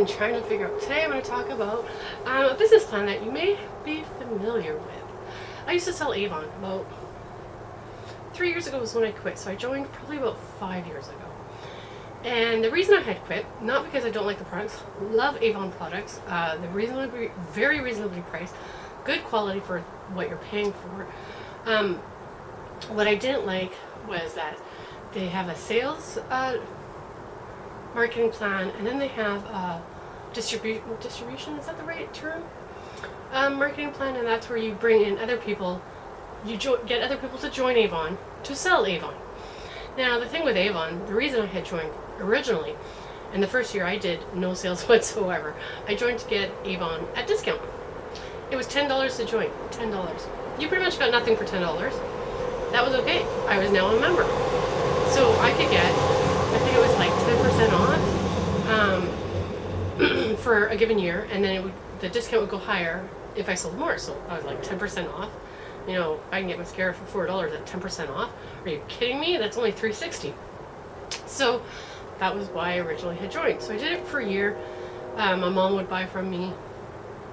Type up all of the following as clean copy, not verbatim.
been trying to figure out. Today I'm going to talk about a business plan that you may be familiar with. I used to sell Avon. About 3 years ago was when I quit, so I joined probably about 5 years ago. And the reason I had quit, not because I don't like the products, love Avon products, they're very reasonably priced, good quality for what you're paying for. What I didn't like was that they have a sales marketing plan, and then they have a distribution, is that the right term? Marketing plan, and that's where you bring in other people, get other people to join Avon to sell Avon. Now the thing with Avon, the reason I had joined originally, and the first year I did no sales whatsoever, I joined to get Avon at discount. It was $10 to join, $10. You pretty much got nothing for $10. That was okay. I was now a member. So I could get, I think it was like 10% off for a given year, and then the discount would go higher if I sold more. So I was like 10% off. You know, I can get mascara for $4 at 10% off. Are you kidding me? That's only $3.60. So that was why I originally had joined. So I did it for a year. My mom would buy from me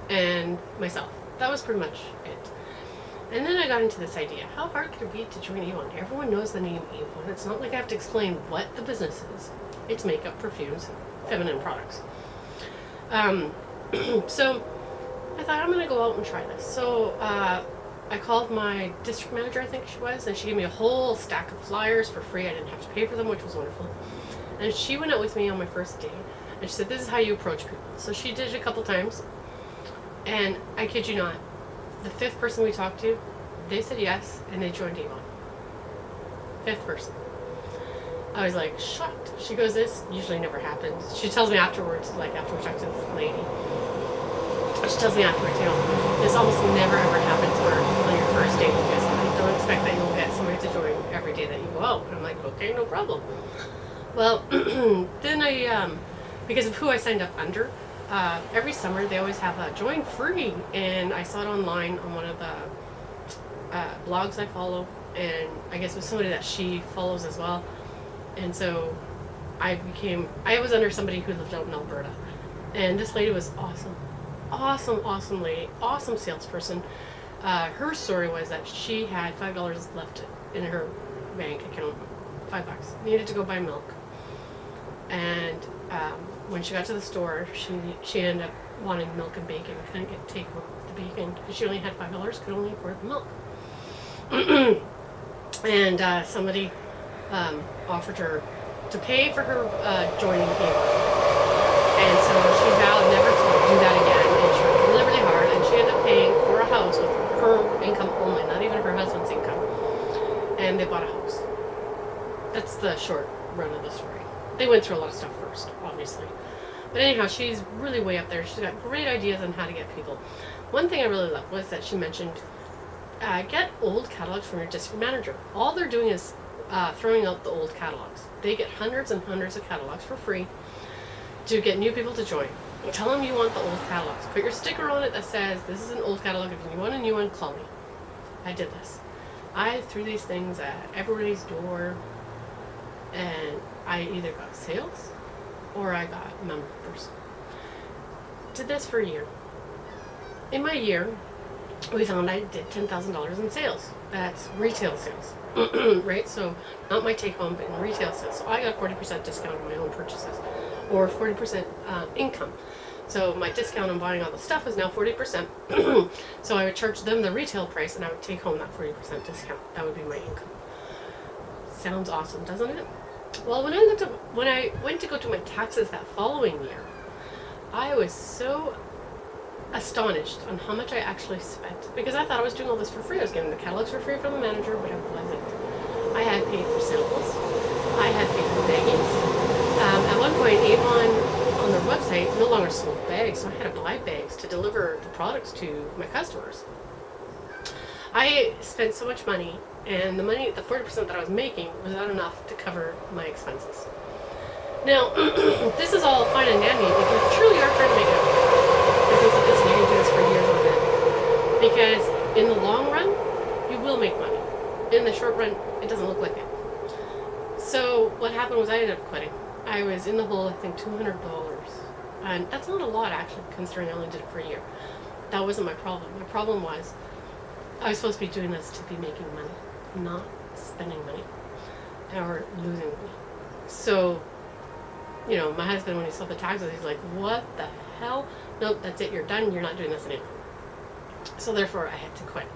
and myself. That was pretty much it. And then I got into this idea. How hard could it be to join Avon? Everyone knows the name Avon. It's not like I have to explain what the business is. It's makeup, perfumes, feminine products. So I thought, I'm going to go out and try this. So I called my district manager, I think she was, and she gave me a whole stack of flyers for free. I didn't have to pay for them, which was wonderful. And she went out with me on my first day, and she said, this is how you approach people. So she did it a couple times, and I kid you not, the fifth person we talked to, they said yes, and they joined Avon. Fifth person. I was like shocked. She goes, this usually never happens. She tells me afterwards, like after we talked to this lady, she tells me afterwards, you know, this almost never ever happens where on your first date, because I don't expect that you'll get somebody to join every day that you go out. And I'm like, okay, no problem. Well, then I, because of who I signed up under, every summer they always have a join free, and I saw it online on one of the blogs I follow, and I guess it was somebody that she follows as well. And so I was under somebody who lived out in Alberta, and this lady was awesome. Awesome lady, awesome salesperson. Her story was that she had $5 left in her bank account, $5. Needed to go buy milk, and when she got to the store, she ended up wanting milk and bacon. Couldn't take the bacon because she only had $5. Could only afford the milk. And somebody offered her to pay for her joining Avon. And so she vowed never to do that again, and she worked really, really hard, and she ended up paying for a house with her income only, not even her husband's income. And they bought a house. That's the short run of the story. They went through a lot of stuff first, obviously. But anyhow, she's really way up there. She's got great ideas on how to get people. One thing I really loved was that she mentioned, get old catalogs from your district manager. All they're doing is throwing out the old catalogs. They get hundreds and hundreds of catalogs for free to get new people to join. Tell them you want the old catalogs. Put your sticker on it that says, this is an old catalog. If you want a new one, call me. I did this. I threw these things at everybody's door, and I either got sales or I got members. Did this for a year. In my year, we found I did $10,000 in sales. That's retail sales, right? So not my take home, but in retail sales. So I got 40% discount on my own purchases, or 40% income. So my discount on buying all the stuff is now 40%. So I would charge them the retail price, and I would take home that 40% discount. That would be my income. Sounds awesome, doesn't it? Well, when I went to go do my taxes that following year, I was so astonished on how much I actually spent, because I thought I was doing all this for free. I was getting the catalogs for free from the manager, but I wasn't. I had paid for samples. I had paid for baggings. At one point, Avon on their website no longer sold bags, so I had to buy bags to deliver the products to my customers. I spent so much money, and the 40% that I was making was not enough to cover my expenses. Now, this is all fine and dandy if you truly are trying to make a business of this, and you can do this for years on end. Because in the long run, you will make money. In the short run, it doesn't look like it. So what happened was I ended up quitting. I was in the hole, I think, $200 And that's not a lot, actually, considering I only did it for a year. That wasn't my problem. My problem was I was supposed to be doing this to be making money, not spending money or losing money. So, you know, my husband, when he saw the taxes, he's like, what the hell? Nope, that's it. You're done. You're not doing this anymore. So therefore, I had to quit.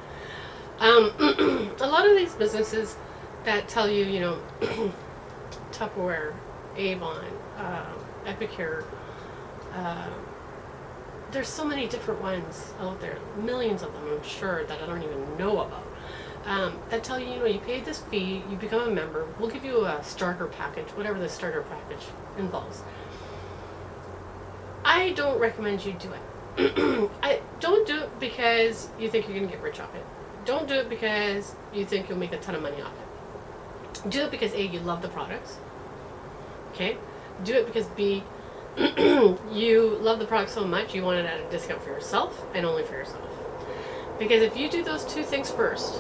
A lot of these businesses that tell you, you know, Tupperware, Avon, Epicure, there's so many different ones out there, millions of them, I'm sure, that I don't even know about, that tell you, you know, you pay this fee, you become a member, we'll give you a starter package, whatever the starter package involves. I don't recommend you do it. I don't do it because you think you're going to get rich off it. Don't do it because you think you'll make a ton of money off it. Do it because A, you love the products. Okay? Do it because B, you love the product so much you want it at a discount for yourself and only for yourself. Because if you do those two things first,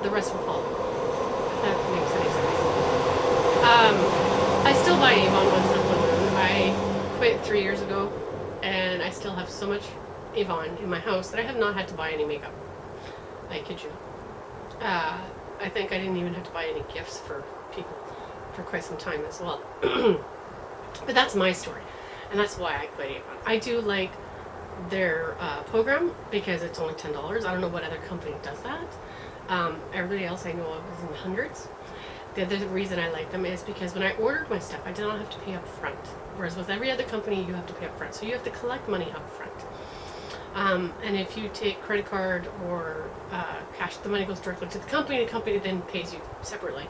the rest will follow. If that makes any sense. I still buy Avon once in a blue moon. I quit 3 years ago, and I still have so much Avon in my house that I have not had to buy any makeup. I kid you. I think I didn't even have to buy any gifts for people for quite some time as well. But that's my story, and that's why I quit Avon. I do like their program because it's only $10. I don't know what other company does that. Everybody else I know of is in the hundreds. The other reason I like them is because when I ordered my stuff, I did not have to pay up front. Whereas with every other company, you have to pay up front. So you have to collect money up front. And if you take credit card or cash, the money goes directly to the company then pays you separately.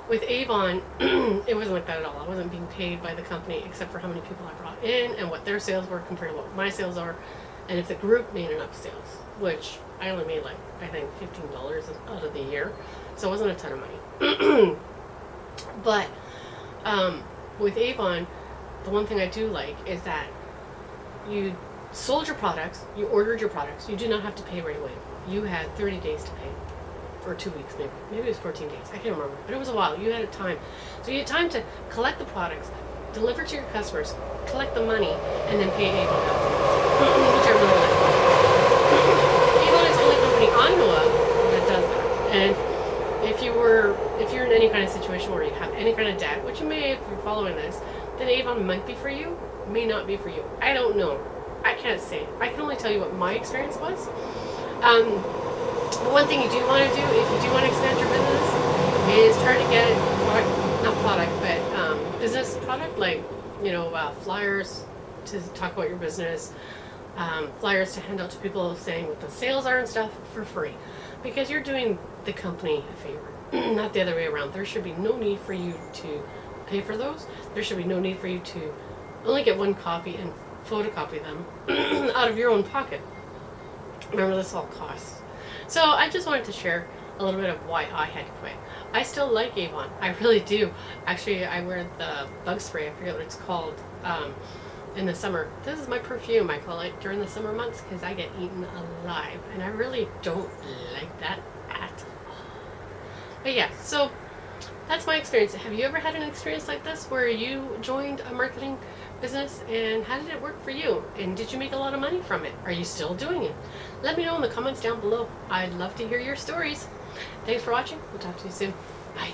With Avon, it wasn't like that at all. I wasn't being paid by the company except for how many people I brought in and what their sales were compared to what my sales are, and if the group made enough sales, which I only made like, I think, $15 out of the year, so it wasn't a ton of money. But with Avon, the one thing I do like is that you sold your products, you ordered your products, you do not have to pay right away. You had 30 days to pay. Or 2 weeks, maybe it was 14 days, I can't remember, but it was a while. You had a time, so you had time to collect the products, deliver to your customers, collect the money, and then pay Avon afterwards, which I really like. Avon is the only company I know of that does that. And if you're in any kind of situation where you have any kind of debt, which you may if you're following this, then Avon might be for you, may not be for you. I don't know. I can't say. I can only tell you what my experience was. One thing you do want to do, if you do want to expand your business, is try to get business product, like, you know, flyers to talk about your business, flyers to hand out to people saying what the sales are and stuff for free, because you're doing the company a favor, not the other way around. There should be no need for you to pay for those. There should be no need for you to only get one copy and photocopy them out of your own pocket. Remember, this all costs. So I just wanted to share a little bit of why I had to quit. I still like Avon. I really do. Actually, I wear the bug spray. I forget what it's called. In the summer. This is my perfume, I call it, during the summer months, because I get eaten alive. And I really don't like that at all. But yeah, so that's my experience. Have you ever had an experience like this where you joined a marketing business, and how did it work for you? And did you make a lot of money from it? Are you still doing it? Let me know in the comments down below. I'd love to hear your stories. Thanks for watching. We'll talk to you soon. Bye.